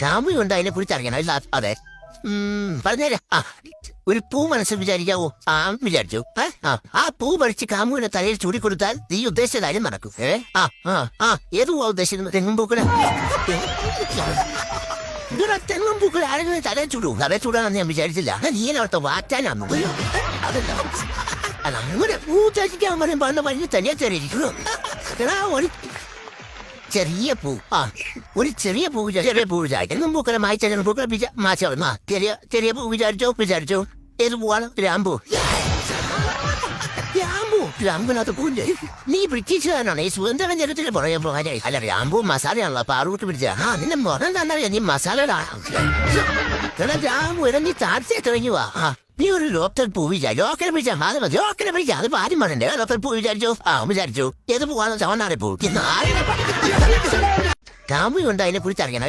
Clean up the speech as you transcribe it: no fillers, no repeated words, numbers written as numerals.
കാമുകി കൊണ്ട് അതിനെ കുറിച്ചറിയണം ഇല്ല അതെ പറഞ്ഞേരാ ഒരു പൂ മനസ്സിൽ വിചാരിക്കാവോ വിചാരിച്ചു ആ പൂ പറിച്ച് കാമുവിനെ തലയിൽ ചൂടിക്കൊടുത്താൽ നീ ഉദ്ദേശിച്ച കാര്യം നടക്കും ഏത് പൂവാ ഉദ്ദേശിക്കുന്നത് തെങ്ങും പൂക്കളെ തെങ്ങും പൂക്കൾ ആരെങ്കിലും തലയിൽ ചൂടും തലയിൽ ചൂടാണെന്ന് ഞാൻ വിചാരിച്ചില്ല നീ അവിടുത്തെ വാറ്റാനാന്നു അതല്ല അല്ല അങ്ങനെ പൂ ചാച്ചിക്കാൻ പറയും പറഞ്ഞ വഴി തനിയെ ചെറിയിരിക്കുന്നു ഒരു ചെറിയ പൂ ഒരു ചെറിയ പൂ തെങ്ങും പൂക്കളെ മായ്ച്ച പൂക്കളെ മാച്ചാവുന്ന ചെറിയ പൂ വിചാരിച്ചോ ഏത് പൂവാണ് രാമ്പുവിനകത്ത് പൂണ്ട് നീ ബ്രിട്ടീഷുകാരനാണ് ഈ സുഗന്ധവ്യഞ്ജനത്തിന് പുറകെ പോകാനായി അല്ല രാമ്പൂ മസാലയാണല്ലോ പാറൂട്ട് പിടിച്ച നിന്നെ മുറം തന്നറിയാം നീ മസാല രാമ്പു നീ താഴ്ചയെ തുടങ്ങി വാ നീ ഒരു ലോക്കൽ പൂ ലോക്കൽ പിടിച്ചാൽ അത് ആരും പറഞ്ഞേ ലോക്കൽ പൂ വിചാരിച്ചു ഏത് പൂവാണ് ചവന്നാറി പൂ കാമുകി കൊണ്ട് അതിനെ കുറിച്ചറിയണം